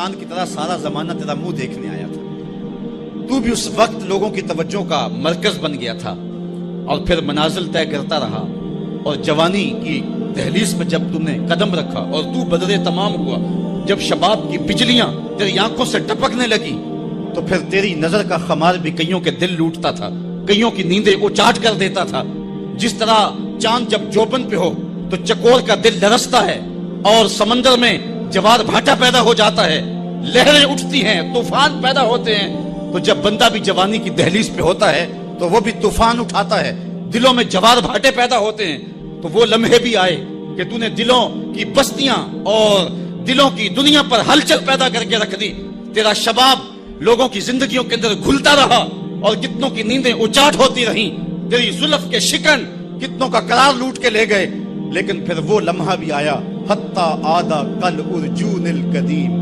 چاند کی طرح سارا زمانہ تیرا منہ دیکھنے آیا تھا. تو بھی اس وقت لوگوں کی توجہ کا مرکز بن گیا تھا اور پھر منازل طے کرتا رہا. اور جوانی کی دہلیز پہ جب تم نے قدم رکھا اور تو بدر تمام ہوا، جب شباب کی بجلیاں تیری آنکھوں سے ٹپکنے لگی، تو پھر تیری نظر کا خمار بھی کئیوں کے دل لوٹتا تھا، کئیوں کی نیندیں اچاٹ کر دیتا تھا. جس طرح چاند جب جوبن پہ ہو تو چکور کا دل لرزتا ہے اور سمندر میں جوار بھاٹا پیدا ہو جاتا ہے، لہریں اٹھتی ہیں، طوفان پیدا ہوتے ہیں. تو جب بندہ بھی جوانی کی دہلیز پہ ہوتا ہے تو وہ بھی طوفان اٹھاتا ہے، دلوں میں جوار بھاٹے پیدا ہوتے ہیں. تو وہ لمحے بھی آئے کہ تو نے دلوں کی بستیاں اور دلوں کی دنیا پر ہلچل پیدا کر کے رکھ دی. تیرا شباب لوگوں کی زندگیوں کے اندر گھلتا رہا اور کتنوں کی نیندیں اچاٹ ہوتی رہیں. تیری زلف کے شکن کتنوں کا قرار لوٹ کے لے گئے. لیکن پھر وہ لمحہ بھی آیا، حتی آدھا کل ارجون القدیم.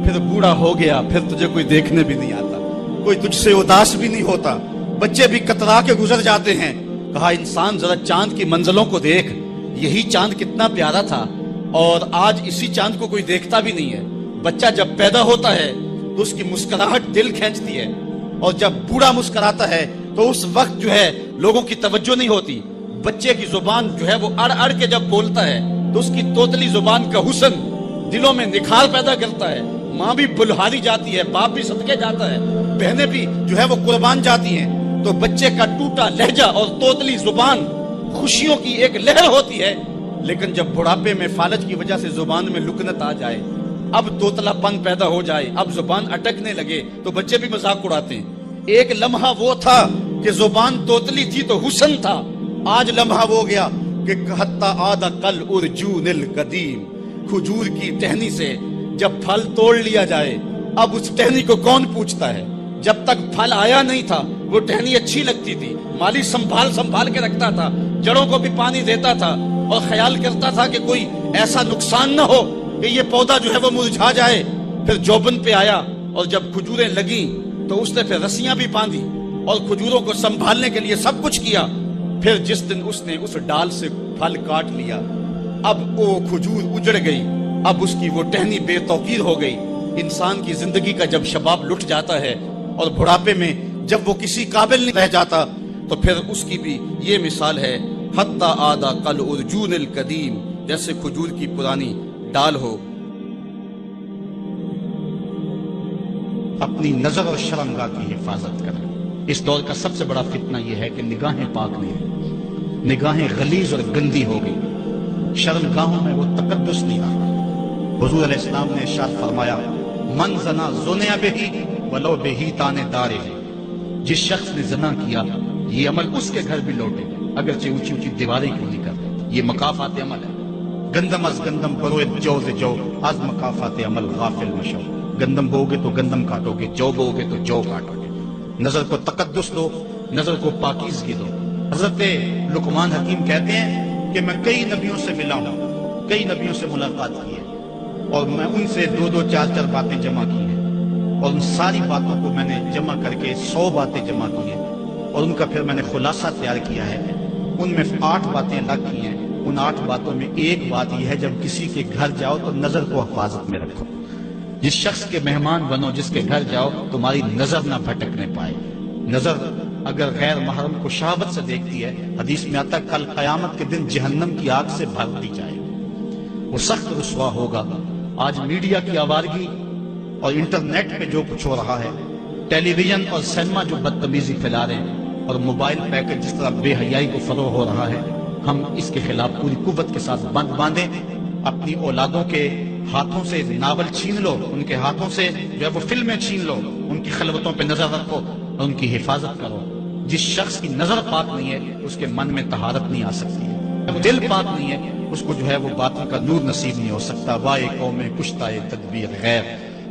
پھر بوڑھا ہو گیا، پھر تجھے کوئی دیکھنے بھی نہیں آتا، کوئی تجھ سے اداس بھی نہیں ہوتا، بچے بھی کترا کے گزر جاتے ہیں. کہا انسان ذرا چاند کی منزلوں کو دیکھ، یہی چاند کتنا پیارا تھا اور آج اسی چاند کو کوئی دیکھتا بھی نہیں ہے. بچہ جب پیدا ہوتا ہے تو اس کی مسکراہٹ دل کھینچتی ہے، اور جب بوڑھا مسکراتا ہے تو اس وقت جو ہے لوگوں کی توجہ نہیں ہوتی. بچے کی زبان جو ہے وہ اڑ اڑ کے جب بولتا ہے تو اس کی توتلی زبان کا حسن دلوں میں نکھار پیدا کرتا ہے. ماں بھی بلہاری جاتی ہے، باپ بھی صدقے جاتا ہے، بہنیں بھی جو ہے وہ قربان جاتی ہیں. تو بچے کا ٹوٹا لہجہ اور توتلی زبان خوشیوں کی ایک لہر ہوتی ہے. لیکن جب بڑھاپے میں فالج کی وجہ سے زبان میں لکنت آ جائے، اب توتلا پن پیدا ہو جائے، اب زبان اٹکنے لگے، تو بچے بھی مذاق اڑاتے ہیں. ایک لمحہ وہ تھا کہ زبان توتلی تھی تو حسن تھا، آج لمحہ وہ گیا کہ حتی آدھا کل ارجون القدیم. کھجور کی ٹہنی سے جب پھل توڑ لیا جائے، اب اس ٹہنی کو کون پوچھتا ہے؟ جب تک پھل آیا نہیں تھا وہ ٹہنی اچھی لگتی تھی، مالی سنبھال کے رکھتا تھا، جڑوں کو بھی پانی دیتا تھا اور خیال کرتا تھا کہ کوئی ایسا نقصان نہ ہو کہ یہ پودا جو ہے وہ مرجھا جائے. پھر جوبن پہ آیا اور جب کھجوریں لگیں تو اس نے پھر رسیاں بھی باندھی اور کھجوروں کو سنبھالنے کے لیے سب کچھ کیا. پھر جس دن اس نے اس ڈال سے پھل کاٹ لیا، اب وہ کھجور اجڑ گئی، اب اس کی وہ ٹہنی بے توقیر ہو گئی. انسان کی زندگی کا جب شباب لٹ جاتا ہے اور بڑھاپے میں جب وہ کسی قابل نہیں رہ جاتا، تو پھر اس کی بھی یہ مثال ہے، حتی آدھا کل ارجون القدیم، جیسے کھجور کی پرانی ڈال ہو. اپنی نظر اور شرمگاہ کی حفاظت کریں. اس دور کا سب سے بڑا فتنہ یہ ہے کہ نگاہیں پاک نہیں ہیں، نگاہیں غلیظ اور گندی ہو گئی، شرمگاہوں میں وہ تقدس نہیں رہا. حضور علیہ السلام نے ارشاد فرمایا، من زنا زنیا بہی ولو بہی تانے دارے. جس شخص نے زنا کیا یہ عمل اس کے گھر بھی لوٹے اگرچہ اونچی اونچی دیواریں کیوں نہیں کرتے. یہ مکافات عمل ہے. گندم از گندم بروئے جو سے جو از مکافات عمل غافل مشو. گندم بو گے تو گندم کاٹو گے، جو بو گے تو جو کاٹو گے. نظر کو تقدس دو، نظر کو پاکیزگی دو. حضرت لقمان حکیم کہتے ہیں کہ میں کئی نبیوں سے ملا ہوں، کئی نبیوں سے ملاقات کی ہے، اور میں ان سے 2-2 4-4 باتیں جمع کی ہیں، اور ان ساری باتوں کو میں نے جمع کر کے 100 باتیں جمع کی ہیں، اور ان کا پھر میں نے خلاصہ تیار کیا ہے. ان میں 8 باتیں الگ کی ہیں. ان 8 باتوں میں ایک بات یہ ہے، جب کسی کے گھر جاؤ تو نظر کو حفاظت میں رکھو. جس شخص کے مہمان بنو، جس کے گھر جاؤ، تمہاری نظر نہ بھٹکنے پائے. نظر اگر غیر محرم کو شہوت سے دیکھتی ہے، حدیث میں آتا ہے کل قیامت کے دن جہنم کی آگ سے بھر دی جائے، وہ سخت رسوا ہوگا. آج میڈیا کی آوارگی اور انٹرنیٹ پہ جو کچھ ہو رہا ہے، ٹیلی ویژن اور سینما جو بدتمیزی پھیلا رہے ہیں، اور موبائل پیکٹ جس طرح بے حیائی کو فروغ ہو رہا ہے، ہم اس کے خلاف پوری قوت کے ساتھ بند باندھیں. اپنی اولادوں کے ہاتھوں سے ناول چھین لو، ان کے ہاتھوں سے جو ہے وہ فلمیں چھین لو، ان کی خلوتوں پہ نظر رکھو اور ان کی حفاظت کرو. جس شخص کی نظر پاک نہیں ہے اس کے من میں طہارت نہیں آ سکتی ہے، دل پاک نہیں ہے اس کو جو ہے وہ باتوں کا نور نصیب نہیں ہو سکتا. وائے قوم کشتائے تدبیر غیر،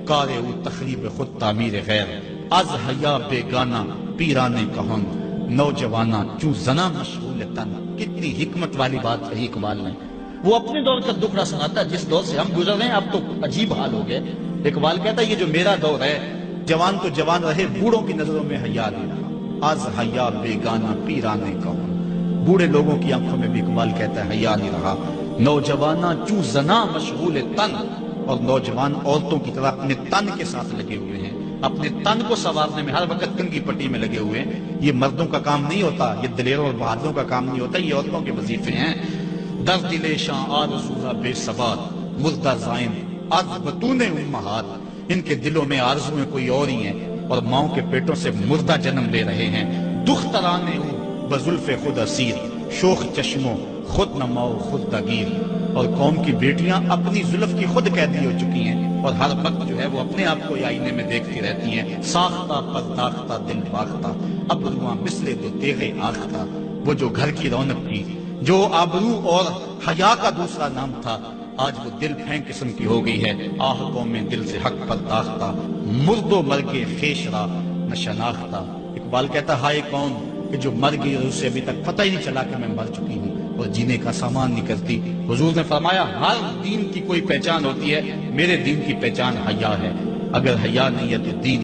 کار او تخریب خود تعمیر غیر. از حیا بیگانہ پیرانے کہن، نوجوانہ چوں زنا مشغول تن. کتنی حکمت والی بات کہی اقبال نے. وہ اپنے دور کا دکھڑا سناتا ہے، جس دور سے ہم گزر رہے ہیں اب تو عجیب حال ہو گئے. اقبال کہتا ہے یہ جو میرا دور ہے، جوان تو جوان رہے، بوڑھوں کی نظروں میں حیا نہیں رہا. از حیا بیگانہ پیرانے کہن، بوڑھے لوگوں کی آنکھوں میں بھی اقبال کہتا ہے حیا نہیں رہا. نوجوانہ چوں زنا مشغول تن، اور نوجوان عورتوں کی طرح اپنے تن کے ساتھ لگے ہوئے ہیں، اپنے تن کو سنوارنے میں ہر وقت کنگھی پٹی میں لگے ہوئے ہیں۔ یہ مردوں کا کام نہیں ہوتا، یہ دلیروں اور بہادروں کا کام نہیں ہوتا، یہ عورتوں کے وظیفے ہیں۔ در دل شاں آرزوها بے ثبات، مردہ زائن از بطون امہات، ان کے دلوں میں آرزویں کوئی اور ہی ہیں اور ماؤں کے پیٹوں سے مردہ جنم لے رہے ہیں۔ دخترانے ہوں بزلف خود اسیر، شوخ چشموں خود نماؤ خود دگیر، اور قوم کی بیٹیاں اپنی زلف کی خود قیدی ہو چکی ہیں اور ہر وقت جو ہے وہ اپنے آپ کو آئینے میں دیکھتی رہتی ہیں۔ ساختہ پرداختہ دل باختہ، ابروان مثل دو تیغ آختہ، وہ جو گھر کی رونق تھی، جو آبرو اور حیا کا دوسرا نام تھا، آج وہ دل پھینک قسم کی ہو گئی ہے۔ آہ قوم دل سے حق پرداختہ، مرد و مرگ خیش را نہ شناختہ۔ اقبال کہتا ہائے قوم کہ جو مر گئی اور اسے ابھی تک پتہ ہی نہیں چلا کہ میں مر چکی ہوں اور جینے کا سامان نہیں کرتی۔ حضور نے فرمایا ہر دین کی کوئی پہچان ہوتی ہے، میرے دین کی پہچان حیا ہے، اگر حیا نہیں ہے تو دین